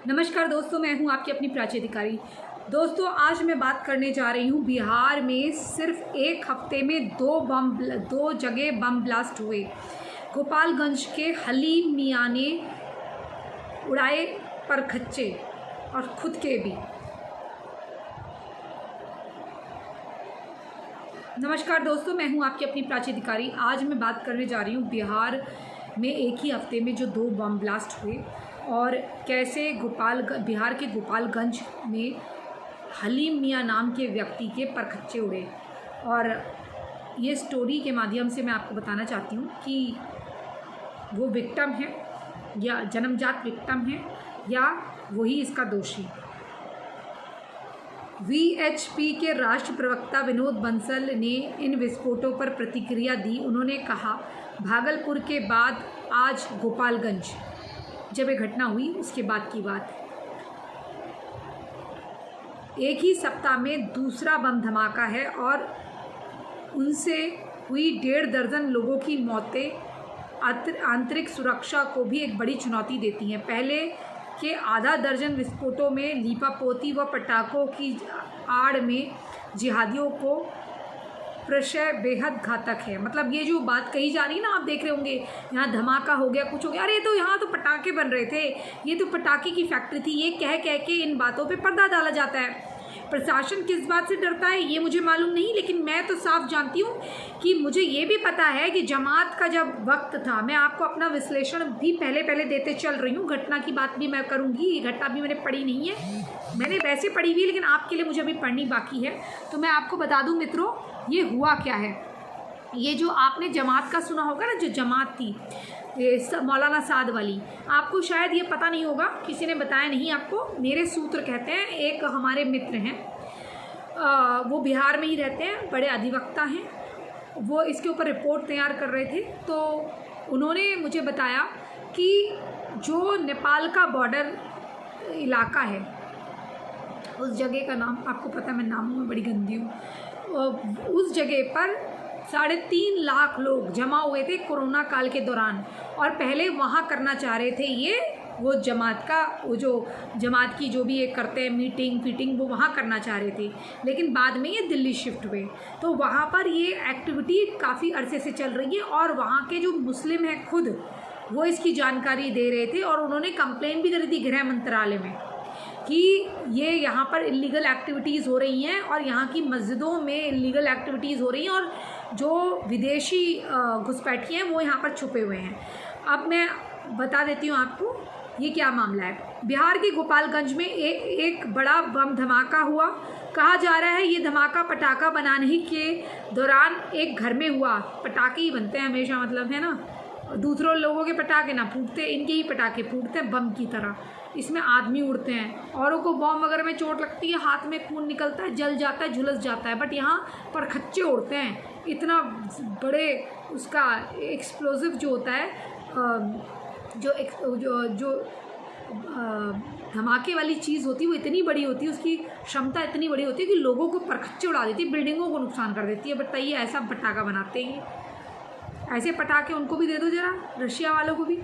नमस्कार दोस्तों, मैं हूं आपकी अपनी प्राची अधिकारी। दोस्तों, आज मैं बात करने जा रही हूं बिहार में सिर्फ एक हफ्ते में दो जगह बम ब्लास्ट हुए। गोपालगंज के हलीम मियां ने उड़ाए परखच्चे और खुद के भी। नमस्कार दोस्तों, मैं हूं आपकी अपनी प्राची अधिकारी। आज मैं बात करने जा रही हूं बिहार में एक ही हफ्ते में जो 2 बम ब्लास्ट हुए और कैसे बिहार के गोपालगंज में हलीम मियां नाम के व्यक्ति के परखच्चे उड़े। और ये स्टोरी के माध्यम से मैं आपको बताना चाहती हूँ कि वो विक्टिम है या जन्मजात विक्टिम है या वही इसका दोषी। वीएचपी के राष्ट्र प्रवक्ता विनोद बंसल ने इन विस्फोटों पर प्रतिक्रिया दी। उन्होंने कहा, भागलपुर के बाद आज गोपालगंज, जब ये घटना हुई उसके बाद की बात। एक ही सप्ताह में दूसरा बम धमाका है और उनसे हुई 1.5 दर्जन लोगों की मौतें आंतरिक सुरक्षा को भी एक बड़ी चुनौती देती हैं। पहले के आधा दर्जन विस्फोटों में लीपापोती व पटाखों की आड़ में जिहादियों को प्रशय बेहद घातक है। मतलब ये जो बात कही जा रही है ना, आप देख रहे होंगे यहाँ धमाका हो गया, कुछ हो गया, अरे तो यहाँ तो पटाखे बन रहे थे, ये तो पटाखे की फैक्ट्री थी। ये कह के इन बातों पे पर्दा डाला जाता है। प्रशासन किस बात से डरता है ये मुझे मालूम नहीं, लेकिन मैं तो साफ जानती हूँ कि मुझे ये भी पता है कि जमात का जब वक्त था, मैं आपको अपना विश्लेषण भी पहले देते चल रही हूँ। घटना की बात भी मैं करूँगी, ये घटना भी मैंने पढ़ी नहीं है, मैंने वैसे पढ़ी हुई, लेकिन आपके लिए मुझे अभी पढ़नी बाकी है। तो मैं आपको बता दूँ मित्रों, ये हुआ क्या है। ये जो आपने जमात का सुना होगा ना, जो जमात थी मौलाना साद वाली, आपको शायद ये पता नहीं होगा, किसी ने बताया नहीं आपको। मेरे सूत्र कहते हैं, एक हमारे मित्र हैं, वो बिहार में ही रहते हैं, बड़े अधिवक्ता हैं, वो इसके ऊपर रिपोर्ट तैयार कर रहे थे। तो उन्होंने मुझे बताया कि जो नेपाल का बॉर्डर इलाका है, उस जगह का नाम आपको पता है, मैं नामों में बड़ी गंदी हूँ। उस जगह पर 3.5 लाख लोग जमा हुए थे कोरोना काल के दौरान, और पहले वहाँ करना चाह रहे थे ये वो जमात का, वो जो जमात की जो भी ये करते हैं मीटिंग फीटिंग, वो वहाँ करना चाह रहे थे। लेकिन बाद में ये दिल्ली शिफ्ट हुए, तो वहाँ पर ये एक्टिविटी काफ़ी अरसे से चल रही है और वहाँ के जो मुस्लिम हैं खुद वो इसकी जानकारी दे रहे थे। और उन्होंने कंप्लेन भी करी थी गृह मंत्रालय में कि ये यहाँ पर इलीगल एक्टिविटीज़ हो रही हैं और यहाँ की मस्जिदों में इलीगल एक्टिविटीज़ हो रही हैं और जो विदेशी घुसपैठी हैं वो यहाँ पर छुपे हुए हैं। अब मैं बता देती हूँ आपको ये क्या मामला है। बिहार के गोपालगंज में एक बड़ा बम धमाका हुआ। कहा जा रहा है ये धमाका पटाखा बनाने के दौरान एक घर में हुआ। पटाखे ही बनते हैं हमेशा, मतलब है ना, दूसरों लोगों के पटाखे ना फूटते, इनके ही पटाखे फूटते हैं बम की तरह। इसमें आदमी उड़ते हैं, औरों को बम वगैरह में चोट लगती है, हाथ में खून निकलता है, जल जाता है, झुलस जाता है, बट यहाँ परखच्चे उड़ते हैं। इतना बड़े उसका एक्सप्लोजिव जो होता है, जो धमाके वाली चीज़ होती है वो इतनी बड़ी होती है, उसकी क्षमता इतनी बड़ी होती है कि लोगों को परखच्चे उड़ा देती है, बिल्डिंगों को नुकसान कर देती है। बताइए, ऐसा पटाखा बनाते हैं, ऐसे पटाखे उनको भी दे दो जरा, रशिया वालों को भी।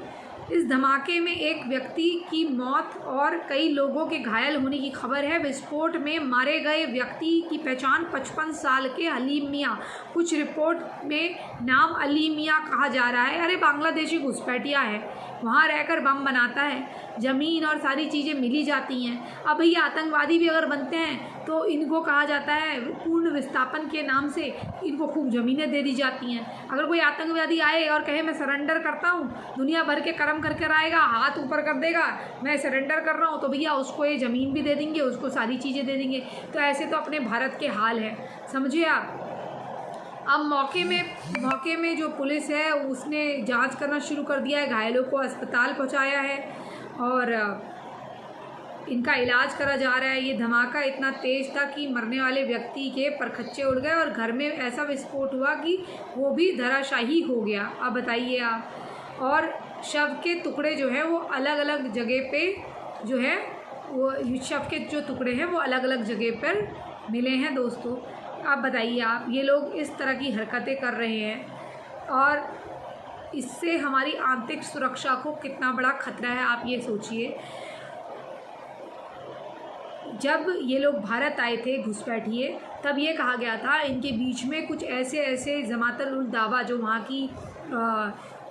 इस धमाके में एक व्यक्ति की मौत और कई लोगों के घायल होने की खबर है। विस्फोट में मारे गए व्यक्ति की पहचान 55 साल के हलीम मियां, कुछ रिपोर्ट में नाम अली मियां कहा जा रहा है। अरे बांग्लादेशी घुसपैठिया है, वहाँ रहकर बम बनाता है, ज़मीन और सारी चीज़ें मिली जाती हैं। अब ये आतंकवादी भी अगर बनते हैं तो इनको कहा जाता है पूर्ण विस्थापन के नाम से, इनको खूब ज़मीनें दे दी जाती हैं। अगर कोई आतंकवादी आए और कहे मैं सरेंडर करता हूँ, दुनिया भर के कर्म करके आएगा, हाथ ऊपर कर देगा, मैं सरेंडर कर रहा हूँ, तो भैया उसको ये ज़मीन भी दे देंगे, उसको सारी चीज़ें दे देंगे। तो ऐसे तो अपने भारत के हाल है, समझिए आप। अब मौके में जो पुलिस है उसने जांच करना शुरू कर दिया है, घायलों को अस्पताल पहुंचाया है और इनका इलाज करा जा रहा है। ये धमाका इतना तेज़ था कि मरने वाले व्यक्ति के परखच्चे उड़ गए और घर में ऐसा विस्फोट हुआ कि वो भी धराशायी हो गया। अब बताइए आप। और शव के टुकड़े जो हैं वो अलग अलग जगह पे जो है, वो शव के जो टुकड़े हैं वो अलग अलग जगह पर मिले हैं। दोस्तों, आप बताइए, आप ये लोग इस तरह की हरकतें कर रहे हैं और इससे हमारी आंतरिक सुरक्षा को कितना बड़ा खतरा है, आप ये सोचिए। जब ये लोग भारत आए थे घुसपैठिए, तब ये कहा गया था इनके बीच में कुछ ऐसे जमातुल उल दावा जो वहाँ की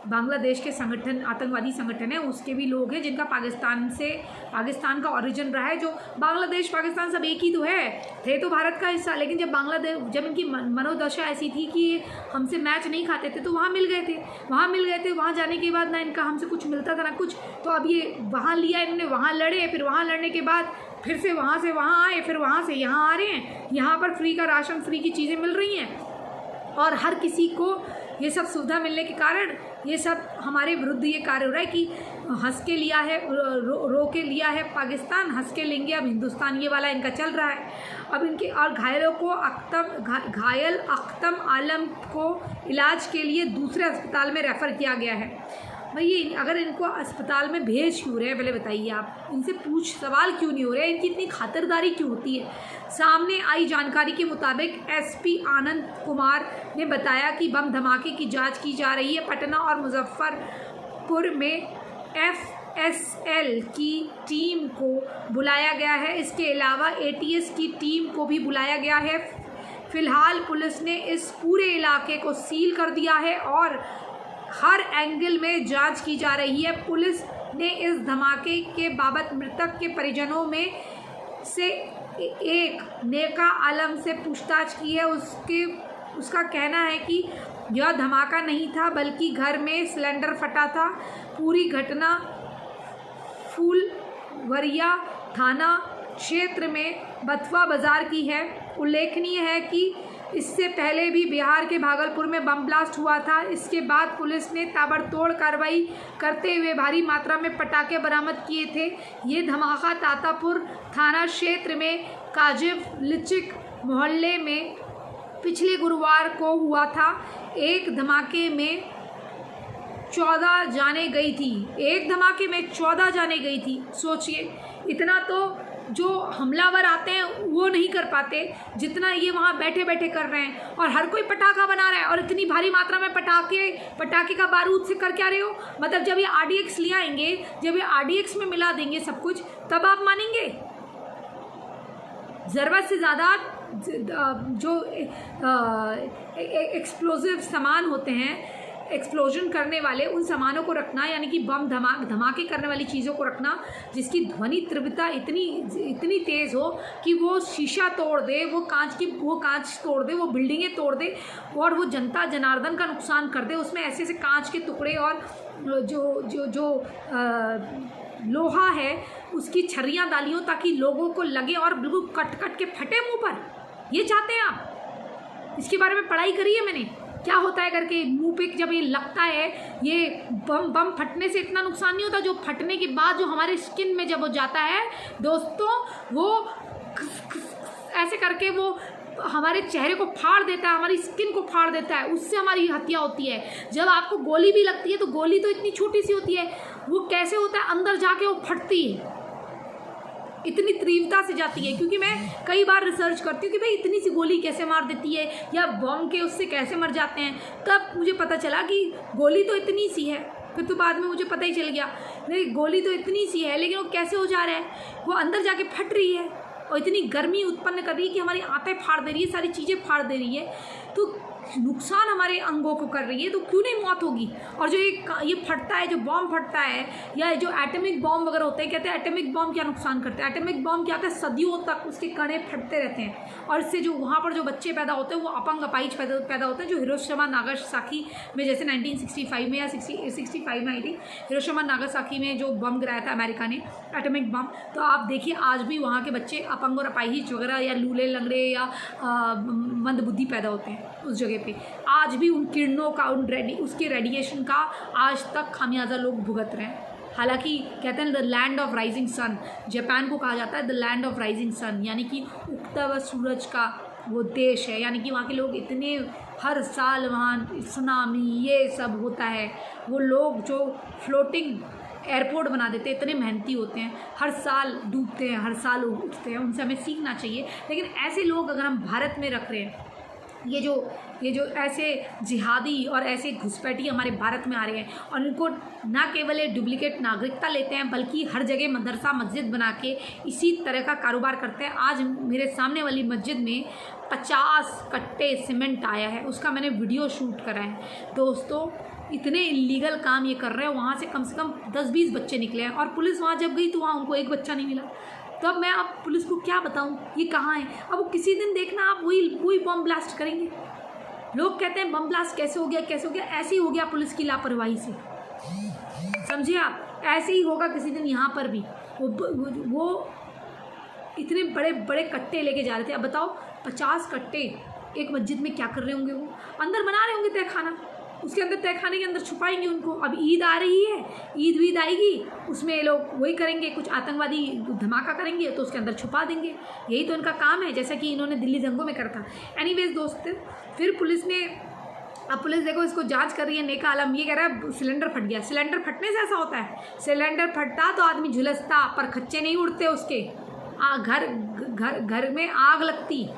बांग्लादेश के संगठन, आतंकवादी संगठन है, उसके भी लोग हैं जिनका पाकिस्तान का ओरिजिन रहा है। जो बांग्लादेश पाकिस्तान सब एक ही तो है, थे तो भारत का हिस्सा, लेकिन जब इनकी मनोदशा ऐसी थी कि हमसे मैच नहीं खाते थे तो वहाँ मिल गए थे। वहाँ जाने के बाद ना इनका हमसे कुछ मिलता था ना कुछ, तो अब ये वहाँ लिया इन्होंने, वहाँ लड़े, फिर वहाँ लड़ने के बाद फिर से वहाँ आए, फिर वहाँ से यहाँ आ रहे हैं। यहाँ पर फ्री का राशन, फ्री की चीज़ें मिल रही हैं और हर किसी को ये सब सुविधा मिलने के कारण ये सब हमारे विरुद्ध ये कार्य हो रहा है कि हंस के लिया है, रो के लिया है पाकिस्तान, हंस के लेंगे अब हिंदुस्तान, ये वाला इनका चल रहा है। अब इनके और घायलों को घायल अख्तम आलम को इलाज के लिए दूसरे अस्पताल में रेफ़र किया गया है। भाई अगर इनको अस्पताल में भेज क्यों रहे हैं, पहले बताइए आप, इनसे सवाल क्यों नहीं हो रहे, इनकी इतनी खातिरदारी क्यों होती है। सामने आई जानकारी के मुताबिक एसपी आनंद कुमार ने बताया कि बम धमाके की जांच की जा रही है। पटना और मुजफ्फरपुर में FSL की टीम को बुलाया गया है। इसके अलावा ATS की टीम को भी बुलाया गया है। फिलहाल पुलिस ने इस पूरे इलाके को सील कर दिया है और हर एंगल में जांच की जा रही है। पुलिस ने इस धमाके के बाबत मृतक के परिजनों में से एक नेका आलम से पूछताछ की है। उसका कहना है कि यह धमाका नहीं था बल्कि घर में सिलेंडर फटा था। पूरी घटना फूलवरिया थाना क्षेत्र में बथुआ बाजार की है। उल्लेखनीय है कि इससे पहले भी बिहार के भागलपुर में बम ब्लास्ट हुआ था। इसके बाद पुलिस ने ताबड़तोड़ कार्रवाई करते हुए भारी मात्रा में पटाखे बरामद किए थे। ये धमाका तातापुर थाना क्षेत्र में काजिफ लिचिक मोहल्ले में पिछले गुरुवार को हुआ था। एक धमाके में 14 जाने गई थी। सोचिए, इतना तो जो हमलावर आते हैं वो नहीं कर पाते जितना ये वहाँ बैठे बैठे कर रहे हैं, और हर कोई पटाखा बना रहा है। और इतनी भारी मात्रा में पटाखे का बारूद से कर क्या रहे हो। मतलब जब ये RDX ले आएंगे, जब ये RDX में मिला देंगे सब कुछ, तब आप मानेंगे। ज़रूरत से ज़्यादा जो एक्सप्लोजिव सामान होते हैं, एक्सप्लोजन करने वाले, उन सामानों को रखना, यानी कि बम धमाके करने वाली चीज़ों को रखना जिसकी ध्वनि तीव्रता इतनी तेज़ हो कि वो शीशा तोड़ दे, वो कांच तोड़ दे, वो बिल्डिंगें तोड़ दे और वो जनता जनार्दन का नुकसान कर दे। उसमें ऐसे ऐसे कांच के टुकड़े और जो लोहा है उसकी छर्रियाँ डालियों ताकि लोगों को लगे और बिल्कुल कट के फटे मुँह पर। ये चाहते हैं आप? इसके बारे में पढ़ाई करी है मैंने, क्या होता है करके। मुंह पे जब ये लगता है, ये बम फटने से इतना नुकसान नहीं होता, जो फटने के बाद जो हमारे स्किन में जब वो जाता है दोस्तों, वो ऐसे करके वो हमारे चेहरे को फाड़ देता है, हमारी स्किन को फाड़ देता है, उससे हमारी हत्या होती है। जब आपको गोली भी लगती है तो गोली तो इतनी छोटी सी होती है, वो कैसे होता है, अंदर जाके वो फटती है, इतनी तीव्रता से जाती है। क्योंकि मैं कई बार रिसर्च करती हूँ कि भाई इतनी सी गोली कैसे मार देती है, या बम के उससे कैसे मर जाते हैं। तब मुझे पता चला कि गोली तो इतनी सी है। फिर तो बाद में मुझे पता ही चल गया नहीं, गोली तो इतनी सी है, लेकिन वो कैसे हो जा रहा है, वो अंदर जाके फट रही है और इतनी गर्मी उत्पन्न कर रही है कि हमारी आंतें फाड़ दे रही है, सारी चीज़ें फाड़ दे रही है, तो नुकसान हमारे अंगों को कर रही है। तो क्यों नहीं मौत होगी। और जो ये फटता है, जो बॉम्ब फटता है, या जो एटॉमिक बॉम्ब वगैरह होते हैं, कहते हैं एटॉमिक बॉम्ब क्या नुकसान करते हैं। एटॉमिक बॉम्ब क्या होता है, सदियों तक उसके कणे फटते रहते हैं और इससे जो वहाँ पर जो बच्चे पैदा होते हैं वो अपंग अपाहिज पैदा होते हैं। जो हिरोशिमा नागासाकी में जैसे 1965 में या 65 में आई थी, हिरोशिमा नागासाकी में जो बम गिराया था अमेरिका ने, एटॉमिक बम, तो आप देखिए आज भी वहाँ के बच्चे अपंग और अपाहिज वगैरह या लूले लंगड़े या मंदबुद्धि पैदा होते हैं उस जगह पे। आज भी उन किरणों का, उसके रेडिएशन का आज तक खामियाजा लोग भुगत रहे हैं। हालांकि कहते हैं the land of rising sun, Japan को कहा जाता है the land of rising sun, यानी कि उगता हुआ सूरज का वो देश है। यानी कि वहाँ के लोग इतने, हर साल वहाँ सुनामी ये सब होता है। वो लोग जो फ्लोटिंग एयरपोर्ट बना देते हैं, इतने मेहनती होते हैं, हर साल डूबते हैं, हर साल उठते हैं, उनसे हमें सीखना चाहिए। लेकिन ऐसे लोग अगर हम भारत में रख रहे हैं ये जो ऐसे जिहादी और ऐसे घुसपैठी हमारे भारत में आ रहे हैं और इनको ना केवल ये डुप्लीकेट नागरिकता लेते हैं बल्कि हर जगह मदरसा मस्जिद बना के इसी तरह का कारोबार करते हैं। आज मेरे सामने वाली मस्जिद में 50 कट्टे सीमेंट आया है, उसका मैंने वीडियो शूट करा है। दोस्तों इतने इलीगल काम ये कर रहे हैं। वहाँ से कम 10-20 बच्चे निकले हैं और पुलिस वहाँ जब गई तो वहाँ उनको एक बच्चा नहीं मिला। तो अब मैं आप पुलिस को क्या बताऊँ ये कहाँ है। अब वो किसी दिन देखना आप वही बम ब्लास्ट करेंगे। लोग कहते हैं बम ब्लास्ट कैसे हो गया, ऐसे ही हो गया पुलिस की लापरवाही से, समझिए आप। ऐसे ही होगा किसी दिन यहाँ पर भी। वो इतने बड़े बड़े कट्टे लेके जा रहे थे। अब बताओ 50 कट्टे एक मस्जिद में क्या कर रहे होंगे। वो अंदर बना रहे होंगे तहखाना, उसके अंदर तहखाने के अंदर छुपाएंगे उनको। अब ईद आ रही है, ईद आएगी, उसमें ये लोग वही करेंगे, कुछ आतंकवादी धमाका करेंगे तो उसके अंदर छुपा देंगे। यही तो इनका काम है, जैसा कि इन्होंने दिल्ली दंगों में करा था। एनीवेज दोस्त, फिर पुलिस ने, अब पुलिस देखो इसको जांच कर रही है। नेका आलम ये कह रहा है सिलेंडर फट गया। सिलेंडर फटने से ऐसा होता है? सिलेंडर फटता तो आदमी झुलसता, पर खच्चे नहीं उड़ते उसके। घर में आग लगती,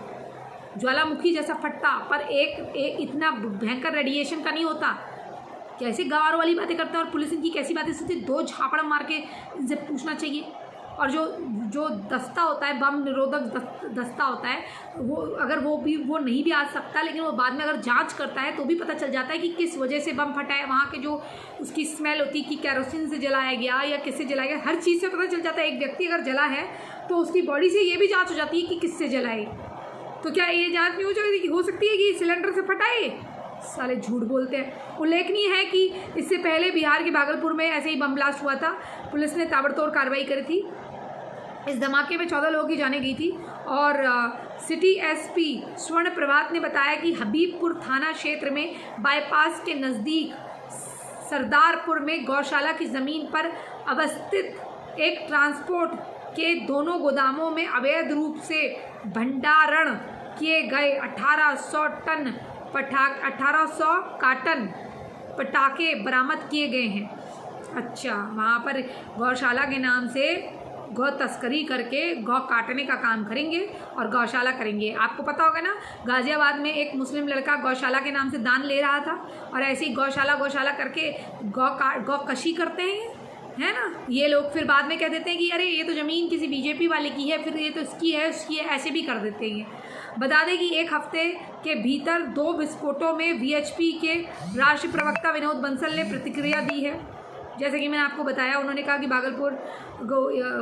ज्वालामुखी जैसा फटता, पर एक इतना भयंकर रेडिएशन का नहीं होता। कैसे गवारों वाली बातें करते हैं और पुलिस इनकी कैसी बातें सुनती है। 2 झापड़ मार के इनसे पूछना चाहिए। और जो दस्ता होता है, बम निरोधक दस्ता होता है, वो अगर वो नहीं भी आ सकता, लेकिन वो बाद में अगर जांच करता है तो भी पता चल जाता है कि किस वजह से बम फटा है। वहाँ के जो उसकी स्मेल होती है कि कैरोसिन से जलाया गया या किससे जलाया गया, हर चीज़ से पता चल जाता है। एक व्यक्ति अगर जला है तो उसकी बॉडी से ये भी जाँच हो जाती है कि किससे जलाए। तो क्या ये जांच नहीं हो सकती है कि सिलेंडर से फटाए? साले झूठ बोलते हैं। उल्लेखनीय है कि इससे पहले बिहार के भागलपुर में ऐसे ही बम ब्लास्ट हुआ था। पुलिस ने ताबड़तोड़ कार्रवाई करी थी। इस धमाके में 14 लोगों की जानें गई थी। और सिटी एसपी स्वर्ण प्रभात ने बताया कि हबीबपुर थाना क्षेत्र में बाईपास के नज़दीक सरदारपुर में गौशाला की ज़मीन पर अवस्थित एक ट्रांसपोर्ट के दोनों गोदामों में अवैध रूप से भंडारण किए गए 1800 कार्टन पटाखे बरामद किए गए हैं। अच्छा, वहाँ पर गौशाला के नाम से गौ तस्करी करके गौ काटने का काम करेंगे और गौशाला करेंगे। आपको पता होगा ना, गाज़ियाबाद में एक मुस्लिम लड़का गौशाला के नाम से दान ले रहा था और ऐसे ही गौशाला करके गौ कशी करते हैं, है ना। ये लोग फिर बाद में कह देते हैं कि अरे ये तो ज़मीन किसी बीजेपी वाले की है, फिर ये तो इसकी है उसकी है, ऐसे भी कर देते हैं। बता दें कि एक हफ्ते के भीतर 2 विस्फोटों में वीएचपी के राष्ट्रीय प्रवक्ता विनोद बंसल ने प्रतिक्रिया दी है। जैसे कि मैंने आपको बताया, उन्होंने कहा कि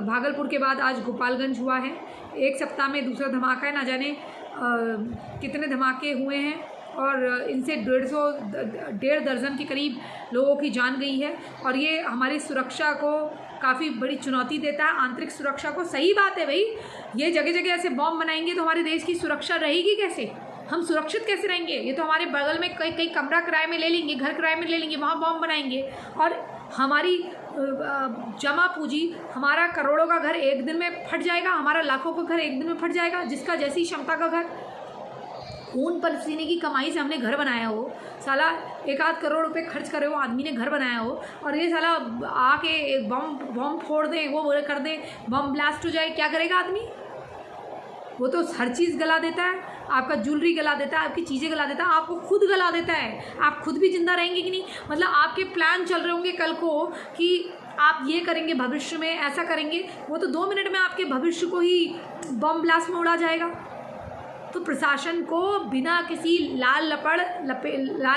भागलपुर के बाद आज गोपालगंज हुआ है। एक सप्ताह में दूसरा धमाका है। ना जाने कितने धमाके हुए हैं और इनसे 1.5 दर्जन के करीब लोगों की जान गई है। और ये हमारी सुरक्षा को काफ़ी बड़ी चुनौती देता है, आंतरिक सुरक्षा को। सही बात है भाई, ये जगह जगह ऐसे बॉम्ब बनाएंगे तो हमारे देश की सुरक्षा रहेगी कैसे? हम सुरक्षित कैसे रहेंगे? ये तो हमारे बगल में कई कमरा किराए में ले लेंगे, घर किराए में ले लेंगे, वहाँ बॉम्ब बनाएंगे और हमारी जमा पूंजी, हमारा करोड़ों का घर एक दिन में फट जाएगा, हमारा लाखों का घर एक दिन में फट जाएगा। जिसका जैसी क्षमता का घर, खून पसीने की कमाई से हमने घर बनाया हो, साला 1-8 करोड़ रुपए खर्च करे हो आदमी ने घर बनाया हो, और ये साला आके एक बम फोड़ दे, वो कर दे, बम ब्लास्ट हो जाए, क्या करेगा आदमी? वो तो हर चीज़ गला देता है, आपका ज्वेलरी गला देता है, आपकी चीज़ें गला देता है, आपको खुद गला देता है। आप खुद भी जिंदा रहेंगे कि नहीं? मतलब आपके प्लान चल रहे होंगे कल को कि आप ये करेंगे, भविष्य में ऐसा करेंगे, वो तो 2 मिनट में आपके भविष्य को ही बम ब्लास्ट में उड़ा जाएगा। तो प्रशासन को बिना किसी लार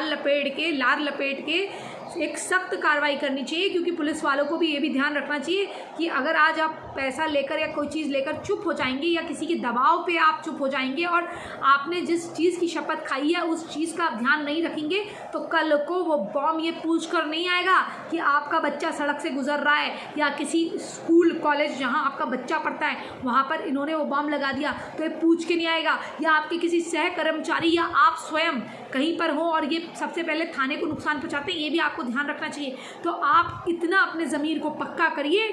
लपेट के एक सख्त कार्रवाई करनी चाहिए, क्योंकि पुलिस वालों को भी ये भी ध्यान रखना चाहिए कि अगर आज आप पैसा लेकर या कोई चीज़ लेकर चुप हो जाएंगे या किसी के दबाव पे आप चुप हो जाएंगे और आपने जिस चीज़ की शपथ खाई है उस चीज़ का आप ध्यान नहीं रखेंगे, तो कल को वो बॉम्ब ये पूछ कर नहीं आएगा कि आपका बच्चा सड़क से गुजर रहा है या किसी स्कूल कॉलेज जहाँ आपका बच्चा पढ़ता है वहाँ पर इन्होंने वो बॉम्ब लगा दिया, तो ये पूछ के नहीं आएगा। या आपके किसी सहकर्मचारी या आप स्वयं कहीं पर हो और ये सबसे पहले थाने को नुकसान पहुँचाते हैं, ये भी आपको ध्यान रखना चाहिए। तो आप इतना अपने ज़मीर को पक्का करिए,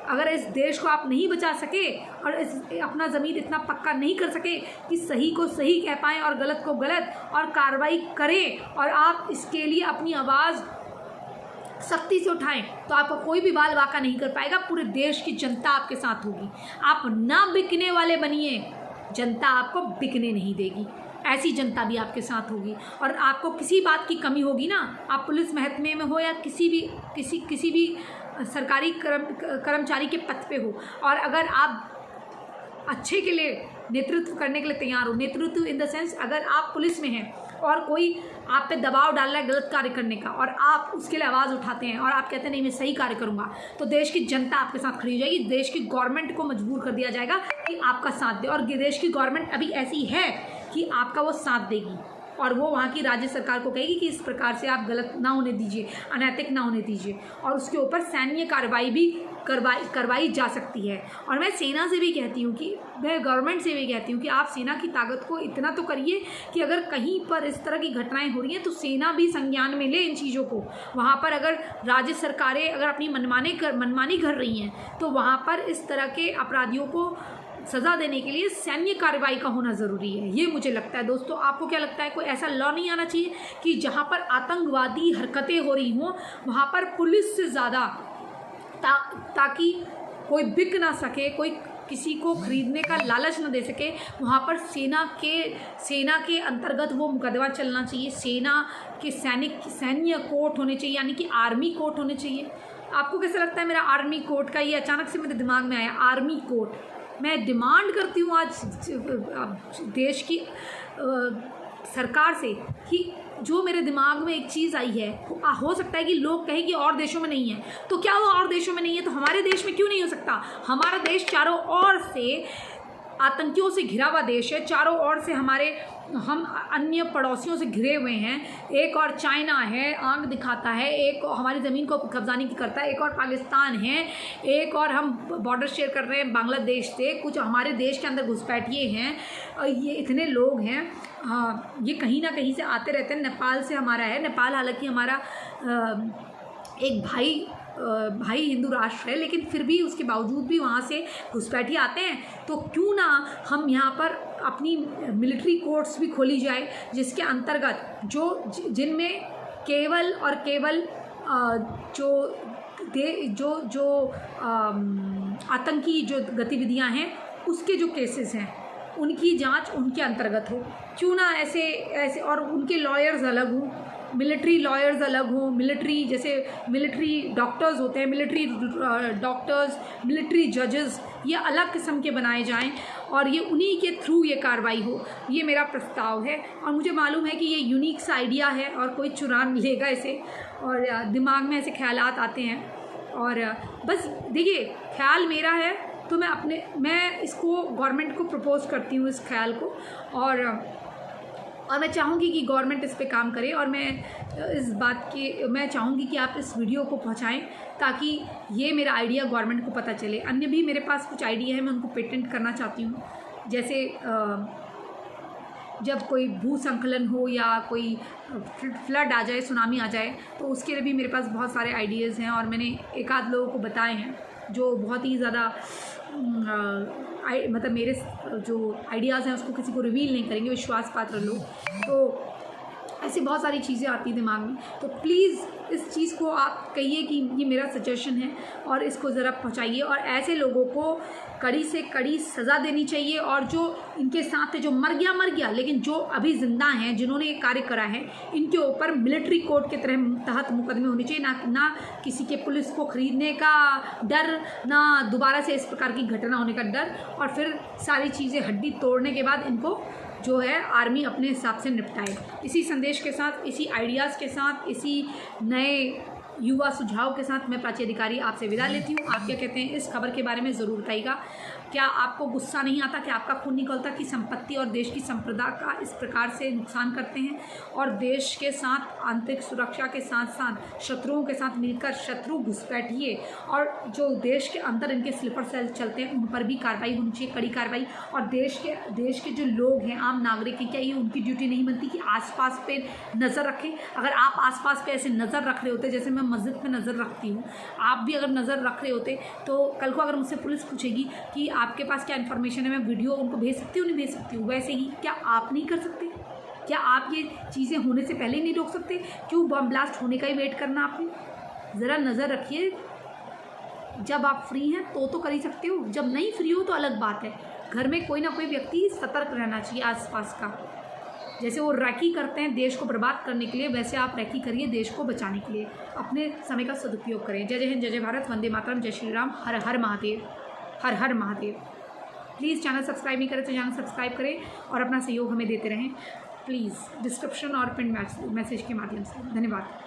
अगर इस देश को आप नहीं बचा सके और अपना ज़मीर इतना पक्का नहीं कर सके कि सही को सही कह पाएँ और गलत को गलत और कार्रवाई करें, और आप इसके लिए अपनी आवाज़ सख्ती से उठाएं, तो आपको कोई भी बाल वाका नहीं कर पाएगा। पूरे देश की जनता आपके साथ होगी। आप ना बिकने वाले बनिए, जनता आपको बिकने नहीं देगी। ऐसी जनता भी आपके साथ होगी। और आपको किसी बात की कमी होगी ना, आप पुलिस महकमे में हो या किसी भी सरकारी कर्मचारी के पद पे हो, और अगर आप अच्छे के लिए नेतृत्व करने के लिए तैयार हो, नेतृत्व इन द सेंस अगर आप पुलिस में हैं और कोई आप पे दबाव डाल रहा है गलत कार्य करने का और आप उसके लिए आवाज़ उठाते हैं और आप कहते हैं नहीं मैं सही कार्य करूँगा, तो देश की जनता आपके साथ खड़ी हो जाएगी। देश की गवर्नमेंट को मजबूर कर दिया जाएगा कि आपका साथ दे, और देश की गवर्नमेंट अभी ऐसी है कि आपका वो साथ देगी और वो वहाँ की राज्य सरकार को कहेगी कि इस प्रकार से आप गलत ना होने दीजिए, अनैतिक ना होने दीजिए, और उसके ऊपर सैन्य कार्रवाई भी करवाई जा सकती है। और मैं सेना से भी कहती हूँ कि मैं गवर्नमेंट से भी कहती हूँ कि आप सेना की ताकत को इतना तो करिए कि अगर कहीं पर इस तरह की घटनाएं हो रही हैं तो सेना भी संज्ञान में ले इन चीज़ों को। वहाँ पर अगर राज्य सरकारें अगर अपनी मनमानी कर रही हैं तो वहाँ पर इस तरह के अपराधियों को सज़ा देने के लिए सैन्य कार्रवाई का होना ज़रूरी है, ये मुझे लगता है। दोस्तों आपको क्या लगता है, कोई ऐसा लॉ नहीं आना चाहिए कि जहाँ पर आतंकवादी हरकतें हो रही हों वहाँ पर पुलिस से ज़्यादा ताकि कोई बिक ना सके, कोई किसी को खरीदने का लालच न दे सके, वहाँ पर सेना के अंतर्गत वो मुकदमा चलना चाहिए। सेना के सैन्य कोर्ट होने चाहिए, यानी कि आर्मी कोर्ट होने चाहिए। आपको कैसा लगता है मेरा आर्मी कोर्ट का, ये अचानक से मेरे दिमाग में आया आर्मी कोर्ट। मैं डिमांड करती हूँ आज देश की सरकार से कि जो मेरे दिमाग में एक चीज़ आई है, हो सकता है कि लोग कहें कि और देशों में नहीं है, तो क्या वो और देशों में नहीं है तो हमारे देश में क्यों नहीं हो सकता। हमारा देश चारों ओर से आतंकियों से घिरा हुआ देश है, चारों ओर से हम अन्य पड़ोसियों से घिरे हुए हैं। एक और चाइना है, आंख दिखाता है, एक हमारी ज़मीन को कब्जाने की करता है, एक और पाकिस्तान है, एक और हम बॉर्डर शेयर कर रहे हैं बांग्लादेश से, कुछ हमारे देश के अंदर घुसपैठिए हैं, ये इतने लोग हैं, ये कहीं ना कहीं से आते रहते हैं। नेपाल से हमारा है, नेपाल हालांकि हमारा एक भाई हिंदू राष्ट्र है, लेकिन फिर भी उसके बावजूद भी वहाँ से घुसपैठिए आते हैं। तो क्यों ना हम यहाँ पर अपनी मिलिट्री कोर्ट्स भी खोली जाए, जिसके अंतर्गत जिनमें केवल और केवल जो आतंकी जो गतिविधियाँ हैं उसके जो केसेस हैं उनकी जांच उनके अंतर्गत हो। क्यों ना ऐसे और उनके लॉयर्स अलग हों, मिलिट्री लॉयर्स अलग हों, मिलिट्री डॉक्टर्स होते हैं, मिलिट्री जजेस, ये अलग किस्म के बनाए जाएं और ये उन्हीं के थ्रू ये कार्रवाई हो। ये मेरा प्रस्ताव है और मुझे मालूम है कि ये यूनिक सा आइडिया है और कोई चुरा लेगा इसे, और दिमाग में ऐसे ख्यालात आते हैं। और बस देखिए, ख्याल मेरा है तो मैं इसको गवर्नमेंट को प्रपोज़ करती हूँ इस ख्याल को, और मैं चाहूँगी कि गवर्नमेंट इस पे काम करे। और मैं चाहूँगी कि आप इस वीडियो को पहुँचाएं ताकि ये मेरा आइडिया गवर्नमेंट को पता चले। अन्य भी मेरे पास कुछ आइडिया है, मैं उनको पेटेंट करना चाहती हूँ। जैसे जब कोई भूस्खलन हो या कोई फ्लड आ जाए, सुनामी आ जाए, तो उसके लिए भी मेरे पास बहुत सारे आइडियाज़ हैं और मैंने एक आध लोगों को बताए हैं जो बहुत ही ज़्यादा मतलब मेरे जो आइडियाज़ हैं उसको किसी को रिवील नहीं करेंगे, विश्वास पात्र लोग। तो ऐसी बहुत सारी चीज़ें आती हैं दिमाग में, तो प्लीज़ इस चीज़ को आप कहिए कि ये मेरा सजेशन है और इसको ज़रा पहुंचाइए। और ऐसे लोगों को कड़ी से कड़ी सज़ा देनी चाहिए, और जो इनके साथ है, जो मर गया, लेकिन जो अभी ज़िंदा हैं, जिन्होंने ये कार्य करा है, इनके ऊपर मिलिट्री कोर्ट के तहत मुकदमे होने चाहिए। ना किसी के पुलिस को खरीदने का डर, ना दोबारा से इस प्रकार की घटना होने का डर, और फिर सारी चीज़ें हड्डी तोड़ने के बाद इनको जो है आर्मी अपने हिसाब से निपटाए। इसी संदेश के साथ, इसी आइडियाज़ के साथ, इसी नए युवा सुझाव के साथ मैं प्राची अधिकारी आपसे विदा लेती हूँ। आप क्या कहते हैं इस खबर के बारे में ज़रूर बताइएगा। क्या आपको गुस्सा नहीं आता, क्या आपका खून निकलता कि संपत्ति और देश की संप्रदा का इस प्रकार से नुकसान करते हैं, और देश के साथ आंतरिक सुरक्षा के साथ साथ शत्रुओं के साथ मिलकर शत्रु घुसपैठिए और जो देश के अंदर इनके स्लीपर सेल चलते हैं उन पर भी कार्रवाई होनी चाहिए, कड़ी कार्रवाई। और देश के जो लोग हैं, आम नागरिक हैं, क्या ये उनकी ड्यूटी नहीं बनती कि आसपास पे नज़र रखें? अगर आप आसपास पे ऐसे नज़र रख रहे होते, जैसे मैं मस्जिद पे नज़र रखती हूँ, आप भी अगर नज़र रख रहे होते, तो कल को अगर मुझसे पुलिस पूछेगी कि आपके पास क्या इन्फॉर्मेशन है, मैं वीडियो उनको भेज सकती हूँ, नहीं भेज सकती हूँ, वैसे ही क्या आप नहीं कर सकते? क्या आप ये चीज़ें होने से पहले ही नहीं रोक सकते? क्यों बम ब्लास्ट होने का ही वेट करना आपने? ज़रा नज़र रखिए। जब आप फ्री हैं तो कर ही सकते हो, जब नहीं फ्री हो तो अलग बात है। घर में कोई ना कोई व्यक्ति सतर्क रहना चाहिए आसपास का। जैसे वो रैकी करते हैं देश को बर्बाद करने के लिए, वैसे आप रैकी करिए देश को बचाने के लिए। अपने समय का सदुपयोग करें। जय जय हिंद, जय जय भारत, वंदे मातरम, जय श्री राम, हर हर महादेव, हर हर महादेव। प्लीज़ चैनल सब्सक्राइब नहीं करें तो चैनल सब्सक्राइब करें और अपना सहयोग हमें देते रहें प्लीज़, डिस्क्रिप्शन और पिन मैसेज के माध्यम से। धन्यवाद।